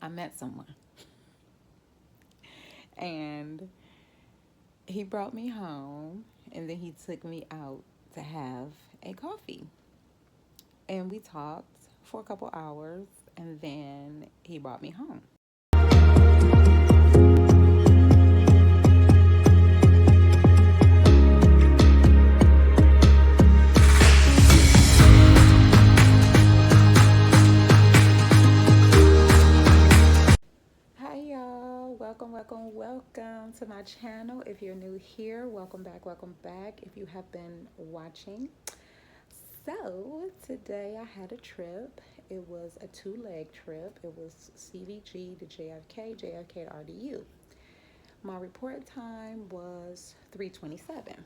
I met someone, and he brought me home, and then he took me out to have a coffee. And we talked for a couple hours, and then he brought me home. Hi, y'all. Welcome to my channel. If you're new here, welcome back, welcome back. If you have been watching, so today I had a trip. It was a two-leg trip. It was CVG to JFK, JFK to RDU. My report time was 3:27.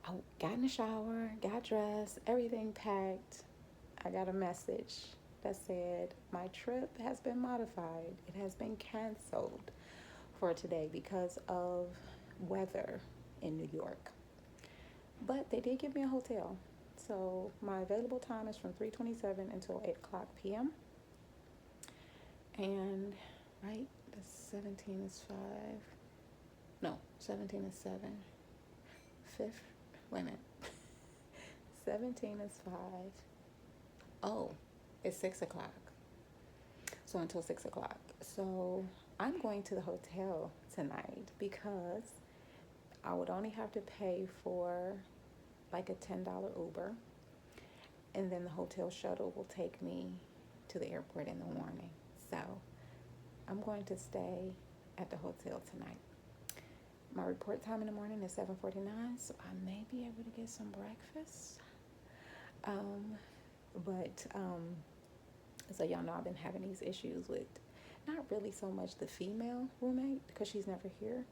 I got in the shower, got dressed, everything packed. I got a message that said my trip has been modified. It has been canceled for today because of weather in New York. But they did give me a hotel. So my available time is from 3:27 until 8 o'clock p.m. And right, the 17 is 5. No, 17 is 7. Fifth, wait a minute. 17 is 5. Oh, it's 6 o'clock. So until 6 o'clock. So I'm going to the hotel tonight because I would only have to pay for like a $10 Uber, and then the hotel shuttle will take me to the airport in the morning. So I'm going to stay at the hotel tonight. My report time in the morning is 7:49, so I may be able to get some breakfast. But so y'all know I've been having these issues with not really so much the female roommate because she's never here,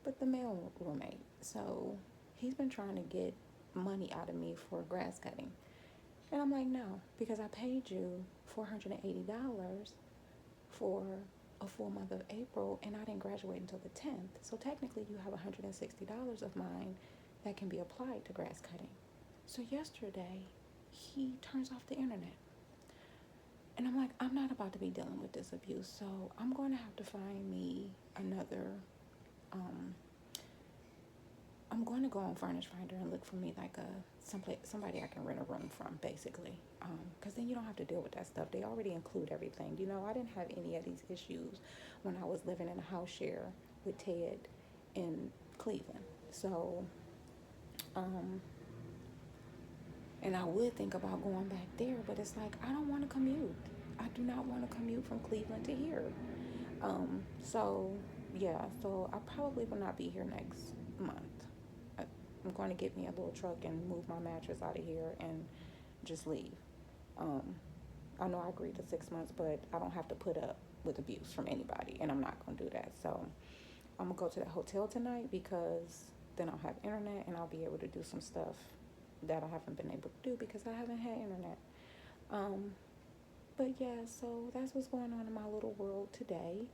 but the male roommate. So he's been trying to get money out of me for grass cutting. And I'm like, no, because I paid you $480 for a full month of April and I didn't graduate until the 10th. So technically you have $160 of mine that can be applied to grass cutting. So yesterday he turns off the internet. And I'm like, I'm not about to be dealing with this abuse, so I'm going to have to find me another, I'm going to go on Furnish Finder and look for me like somebody I can rent a room from, basically. Because then you don't have to deal with that stuff. They already include everything. You know, I didn't have any of these issues when I was living in a house share with Ted in Cleveland. So, and I would think about going back there, but it's like, I don't want to commute. I do not want to commute from Cleveland to here. So, yeah, so I probably will not be here next month. I'm going to get me a little truck and move my mattress out of here and just leave. I know I agreed to 6 months, but I don't have to put up with abuse from anybody, and I'm not going to do that. So I'm going to go to the hotel tonight because then I'll have internet and I'll be able to do some stuff that I haven't been able to do because I haven't had internet. But yeah, so that's what's going on in my little world today.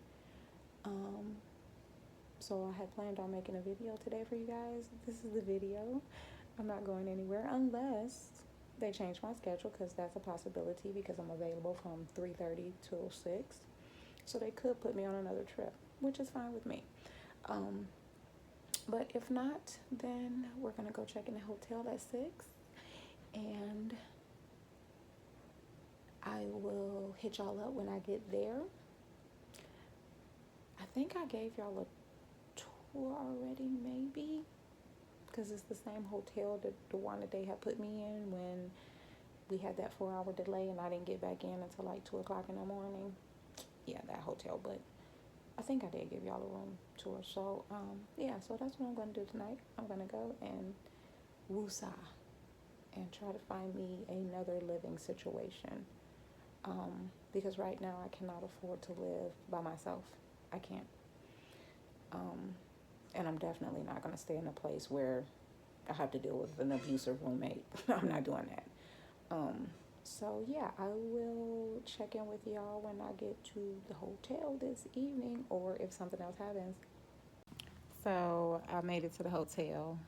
So I had planned on making a video today for you guys. This is the video. I'm not going anywhere unless they change my schedule, because that's a possibility, because I'm available from 3:30 till 6. So they could put me on another trip, which is fine with me. But if not, then we're going to go check in the hotel at 6. And I will hit y'all up when I get there. I think I gave y'all a tour already, maybe, because it's the same hotel, the one that they had put me in when we had that 4-hour delay and I didn't get back in until like 2 o'clock in the morning. Yeah, that hotel. But I think I did give y'all a room tour. So yeah, so that's what I'm going to do tonight. I'm going to go and woosah and try to find me another living situation, because right now I cannot afford to live by myself. I can't. And I'm definitely not going to stay in a place where I have to deal with an abusive roommate. I'm not doing that. So yeah, I will check in with y'all when I get to the hotel this evening, or if something else happens. So I made it to the hotel.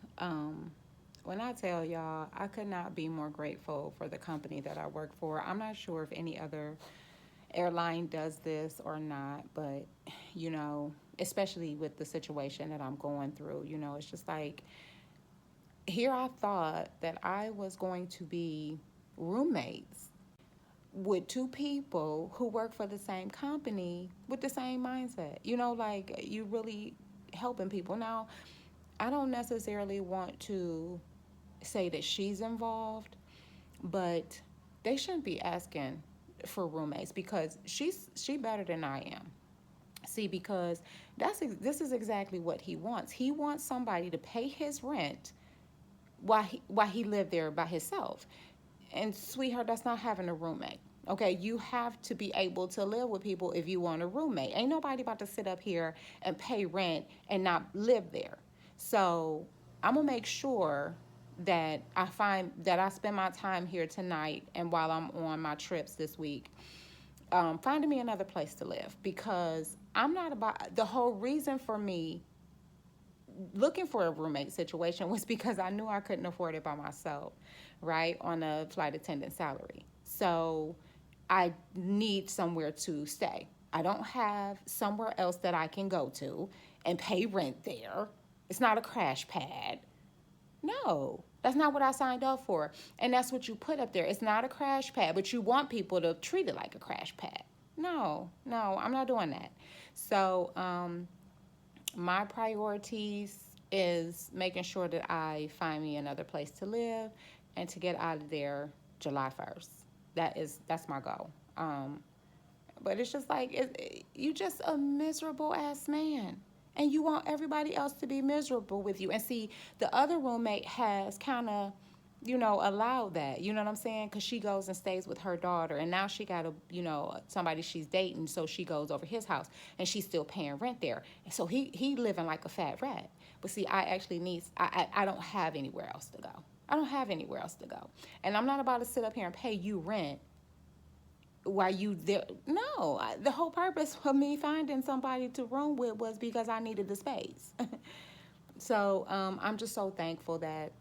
When I tell y'all, I could not be more grateful for the company that I work for. I'm not sure if any other airline does this or not, but especially with the situation that I'm going through, it's just like here I thought that I was going to be roommates with two people who work for the same company with the same mindset. Like you really helping people. Now, I don't necessarily want to say that she's involved, but they shouldn't be asking for roommates because she better than I am. See, because this is exactly what he wants. He wants somebody to pay his rent while he lived there by himself. And sweetheart, that's not having a roommate. Okay, you have to be able to live with people if you want a roommate. Ain't nobody about to sit up here and pay rent and not live there. So I'm gonna make sure that I spend my time here tonight and while I'm on my trips this week, finding me another place to live because I'm not about the whole reason for me looking for a roommate situation was because I knew I couldn't afford it by myself, right? On a flight attendant salary. So I need somewhere to stay. I don't have somewhere else that I can go to and pay rent there. It's not a crash pad. No, that's not what I signed up for. And that's what you put up there. It's not a crash pad, but you want people to treat it like a crash pad. No, I'm not doing that. So, my priorities is making sure that I find me another place to live and to get out of there July 1st. That's my goal. But it's just like you just a miserable ass man. And you want everybody else to be miserable with you. And see, the other roommate has kind of, allowed that. You know what I'm saying? Because she goes and stays with her daughter. And now she got somebody she's dating. So she goes over his house. And she's still paying rent there. And so he living like a fat rat. But see, I actually I don't have anywhere else to go. I don't have anywhere else to go. And I'm not about to sit up here and pay you rent while you there. No, the whole purpose of me finding somebody to room with was because I needed the space. So I'm just so thankful that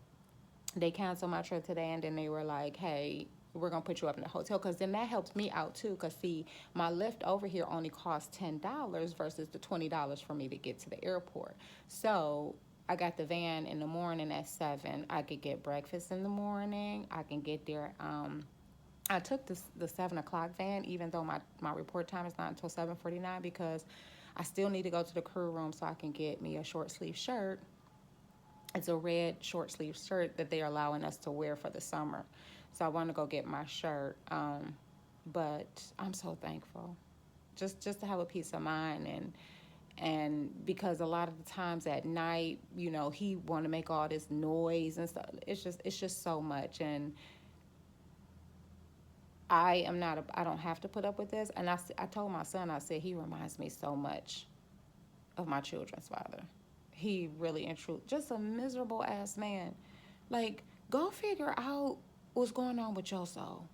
they canceled my trip today, and then they were like, hey, we're gonna put you up in the hotel, because then that helps me out too, because see, my Lyft over here only costs $10 versus the $20 for me to get to the airport. So I got the van in the morning at 7. I could get breakfast in the morning. I can get there. I took the 7 o'clock van, even though my report time is not until 7:49, because I still need to go to the crew room so I can get me a short sleeve shirt. It's a red short sleeve shirt that they're allowing us to wear for the summer. So I want to go get my shirt. But I'm so thankful just to have a peace of mind, and because a lot of the times at night, he want to make all this noise and stuff. It's just so much, and I don't have to put up with this. And I told my son, I said, he reminds me so much of my children's father. He really and truly, just a miserable ass man. Like, go figure out what's going on with your soul.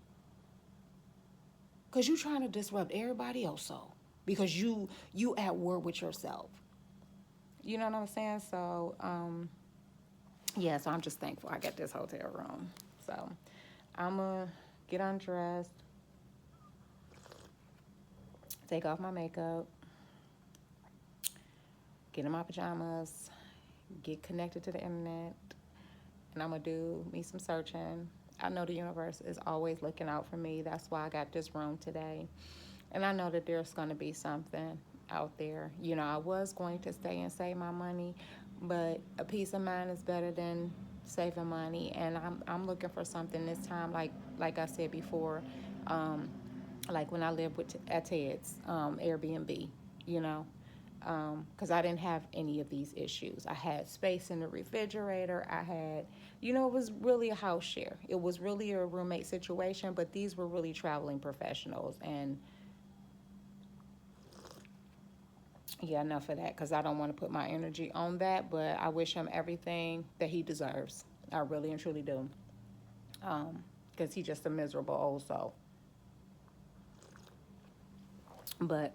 Because you trying to disrupt everybody else's soul. Because you at war with yourself. You know what I'm saying? So, yeah, so I'm just thankful I got this hotel room. So, I'm going to get undressed, take off my makeup, get in my pajamas, get connected to the internet, and I'm going to do me some searching. I know the universe is always looking out for me. That's why I got this room today. And I know that there's going to be something out there. I was going to stay and save my money, but a peace of mind is better than saving money. And I'm looking for something this time, like I said before, like when I lived at Ted's Airbnb, because I didn't have any of these issues. I had space in the refrigerator. I had, it was really a house share. It was really a roommate situation, but these were really traveling professionals. And yeah, enough of that, because I don't want to put my energy on that, but I wish him everything that he deserves. I really and truly do. Because he's just a miserable old soul. But,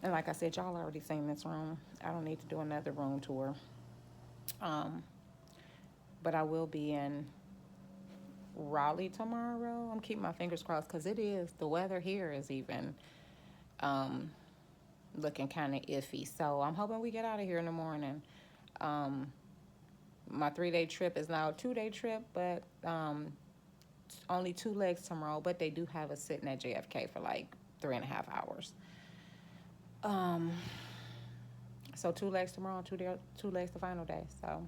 and like I said, y'all already seen this room. I don't need to do another room tour. But I will be in Raleigh tomorrow. I'm keeping my fingers crossed because it is, the weather here is even um, looking kind of iffy. So I'm hoping we get out of here in the morning. Um, my 3 day trip is now a 2 day trip, but only 2 legs tomorrow. But they do have us sitting at JFK for like 3.5 hours. Um, so 2 legs tomorrow, 2 legs the final day. So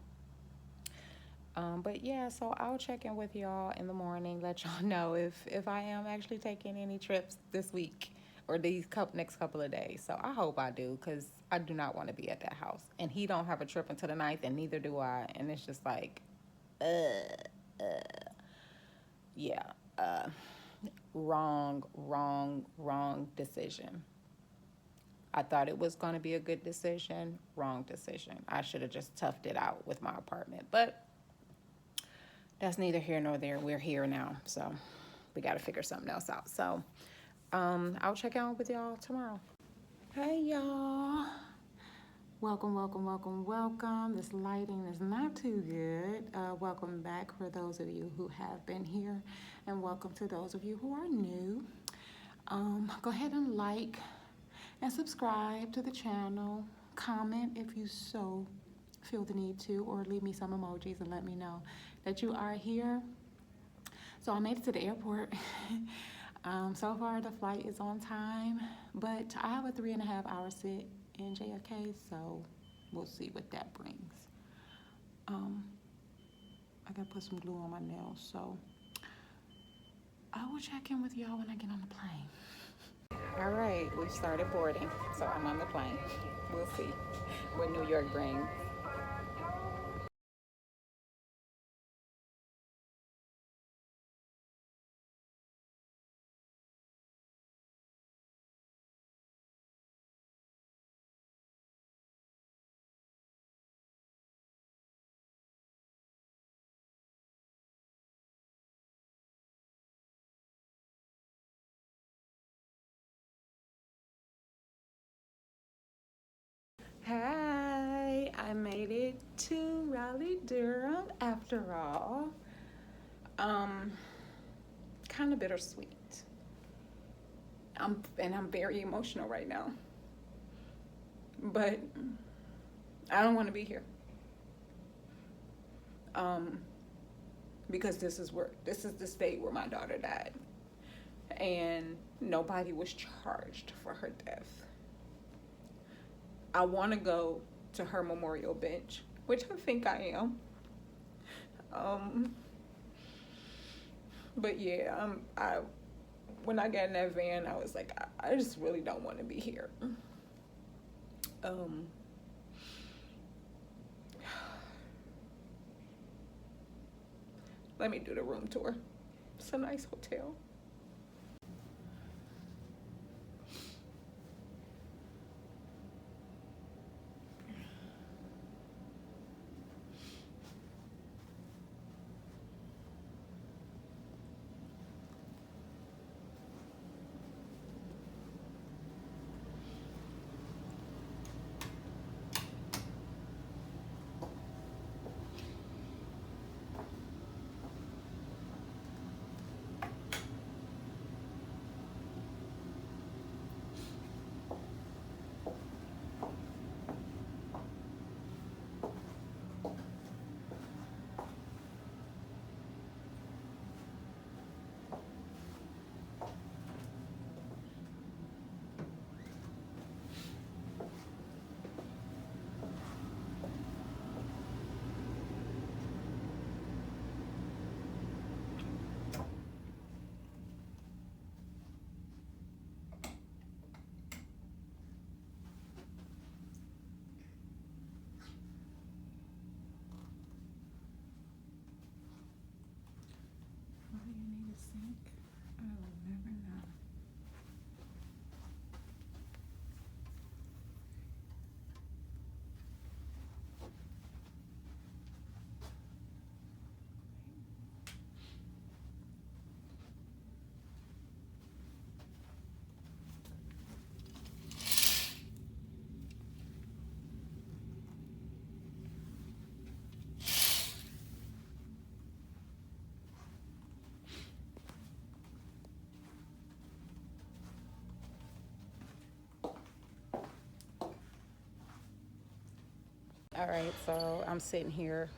but yeah, so I'll check in with y'all in the morning, let y'all know if I am actually taking any trips this week or these next couple of days. So I hope I do, because I do not want to be at that house. And he don't have a trip until the 9th, and neither do I. And it's just like, yeah, wrong decision. I thought it was going to be a good decision. Wrong decision. I should have just toughed it out with my apartment. But that's neither here nor there. We're here now, so we got to figure something else out. So I'll check out with y'all tomorrow. Hey, y'all. Welcome. This lighting is not too good. Welcome back for those of you who have been here, and welcome to those of you who are new. Go ahead and like and subscribe to the channel. Comment if you so feel the need to, or leave me some emojis and let me know that you are here. So I made it to the airport. So far the flight is on time, but I have a 3.5 hour sit in JFK, so we'll see what that brings. I gotta put some glue on my nails, so I will check in with y'all when I get on the plane. All right, we've started boarding, so I'm on the plane. We'll see what New York brings. Hi, I made it to Raleigh, Durham after all. Um, Kind of bittersweet. I'm very emotional right now. But I don't want to be here. Because this is the state where my daughter died. And nobody was charged for her death. I want to go to her memorial bench, which I think I am. But yeah, when I got in that van, I was like, I just really don't want to be here. Let me do the room tour. It's a nice hotel. All right, so I'm sitting here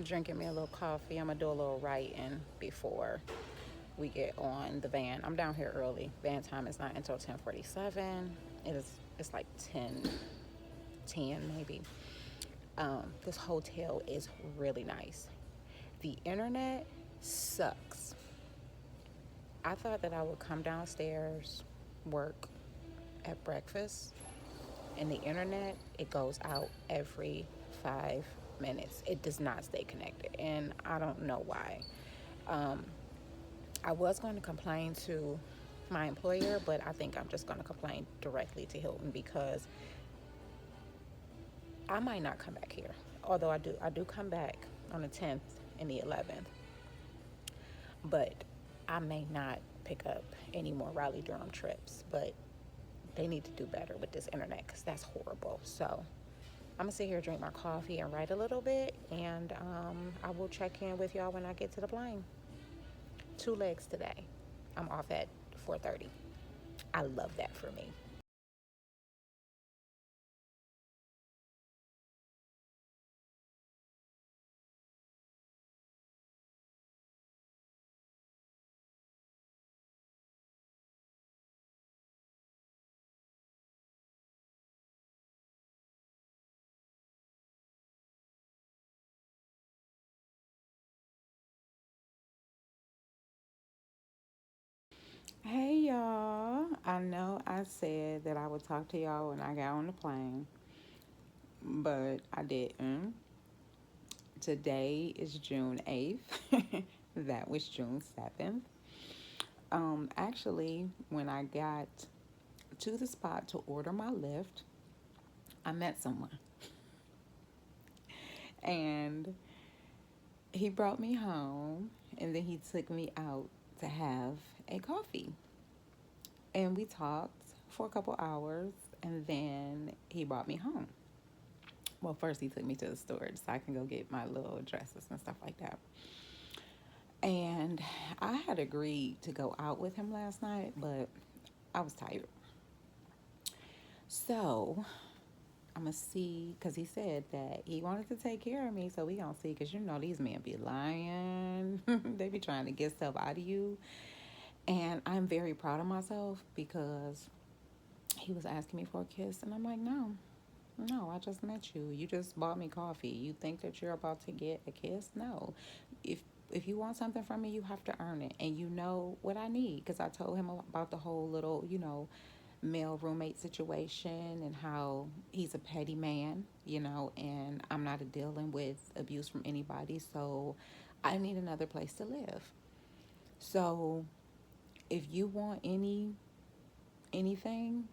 drinking me a little coffee. I'm gonna do a little writing before we get on the van. I'm down here early. Van time is not until 10:47. It's like 10 maybe. This hotel is really nice. The internet sucks. I thought that I would come downstairs, work at breakfast, and the internet, it goes out every 5 minutes. It does not stay connected, and I don't know why. Um, I was going to complain to my employer, but I think I'm just going to complain directly to Hilton because I might not come back here. Although I do come back on the 10th and the 11th, but I may not pick up any more Raleigh Durham trips. But they need to do better with this internet because that's horrible. So I'm gonna sit here, drink my coffee, and write a little bit, and I will check in with y'all when I get to the plane. Two legs today. I'm off at 4:30. I love that for me. Hey y'all. I know I said that I would talk to y'all when I got on the plane, but I didn't. Today is June 8th. That was June 7th. Actually, when I got to the spot to order my lift, I met someone and he brought me home and then he took me out to have a coffee. And we talked for a couple hours and then he brought me home. Well, first he took me to the store so I can go get my little dresses and stuff like that. And I had agreed to go out with him last night, but I was tired. So I'm gonna see, cause he said that he wanted to take care of me. So we gonna see, cause you know these men be lying. They be trying to get stuff out of you, and I'm very proud of myself because he was asking me for a kiss, and I'm like, no, no, I just met you. You just bought me coffee. You think that you're about to get a kiss? No, if if you want something from me, you have to earn it, and you know what I need, because I told him about the whole little, male roommate situation and how he's a petty man, and I'm not dealing with abuse from anybody, so I need another place to live. So if you want anything,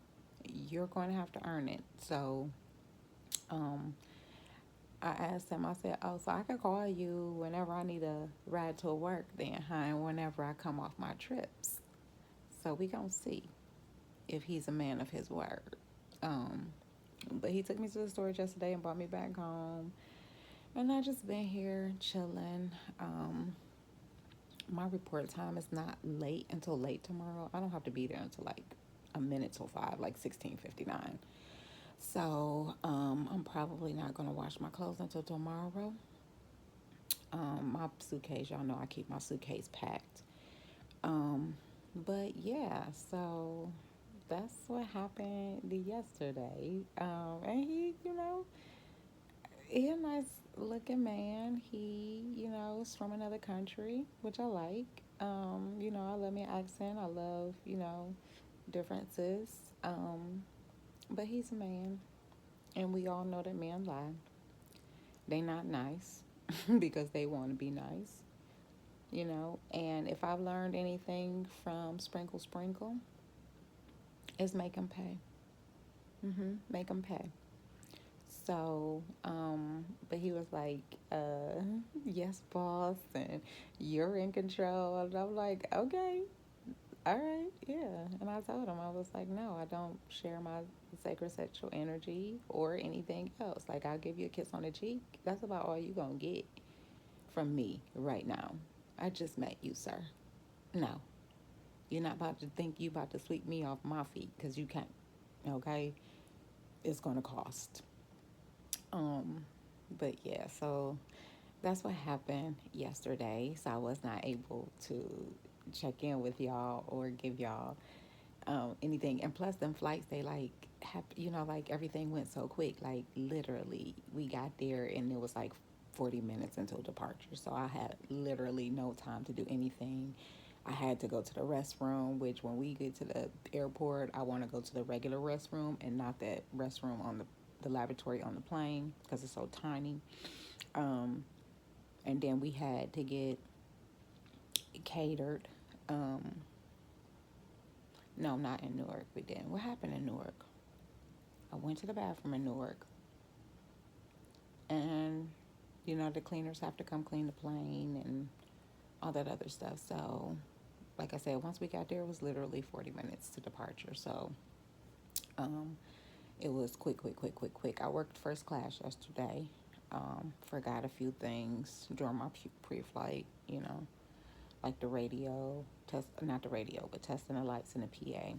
you're going to have to earn it. So um, I asked him, I said, oh, so I could call you whenever I need a ride to work then, huh? And whenever I come off my trips. So we gonna see if he's a man of his word. Um, but he took me to the storage yesterday and brought me back home. And I just been here chilling. My report time is not late until late tomorrow. I don't have to be there until like a minute till 5, like 16:59. So I'm probably not gonna wash my clothes until tomorrow. My suitcase, y'all know I keep my suitcase packed. Um, but yeah, so that's what happened yesterday. And he a nice looking man. He, is from another country, which I like. I love my accent. I love, differences. But he's a man, and we all know that men lie. They not nice because they want to be nice, And if I've learned anything from Sprinkle Sprinkle, is make them pay. Make them pay. So, but he was like, yes, boss, and you're in control. And I'm like, okay, all right, yeah. And I told him, I was like, no, I don't share my sacred sexual energy or anything else. Like, I'll give you a kiss on the cheek. That's about all you gonna get from me right now. I just met you, sir. No, you're not about to think you about to sweep me off my feet because you can't, okay? It's gonna cost. Um, but yeah, so that's what happened yesterday. So I was not able to check in with y'all or give y'all anything. And plus, them flights, they like have, like everything went so quick. Like literally, we got there and it was like 40 minutes until departure. So I had literally no time to do anything. I had to go to the restroom, which when we get to the airport, I want to go to the regular restroom and not that restroom on the lavatory on the plane because it's so tiny. Um, and then we had to get catered. Um, no, not in Newark. We didn't. What happened in Newark? I went to the bathroom in Newark, and the cleaners have to come clean the plane and all that other stuff. So, like I said, once we got there, it was literally 40 minutes to departure. So, um, it was quick, quick, quick, quick, quick. I worked first class yesterday. Forgot a few things during my pre-flight. Like the radio test, not the radio, but testing the lights in the PA.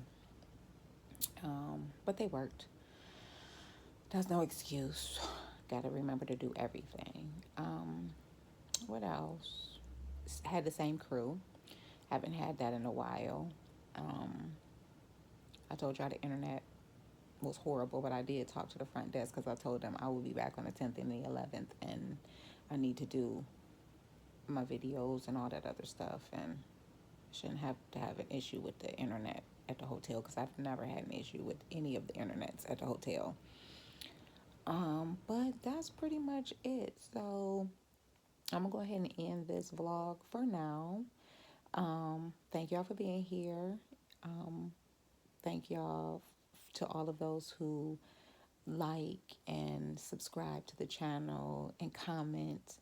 But they worked. That's no excuse. Got to remember to do everything. What else? Had the same crew. Haven't had that in a while. Um, I told y'all the internet was horrible, but I did talk to the front desk because I told them I will be back on the 10th and the 11th, and I need to do my videos and all that other stuff, and shouldn't have to have an issue with the internet at the hotel because I've never had an issue with any of the internets at the hotel. But that's pretty much it. So I'm gonna go ahead and end this vlog for now. Thank y'all for being here. Um, thank y'all to all of those who like and subscribe to the channel and comment.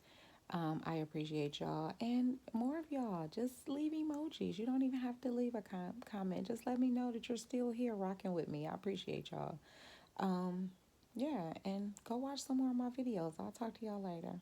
I appreciate y'all, and more of y'all. Just leave emojis. You don't even have to leave a comment. Just let me know that you're still here rocking with me. I appreciate y'all. Um, yeah, and go watch some more of my videos. I'll talk to y'all later.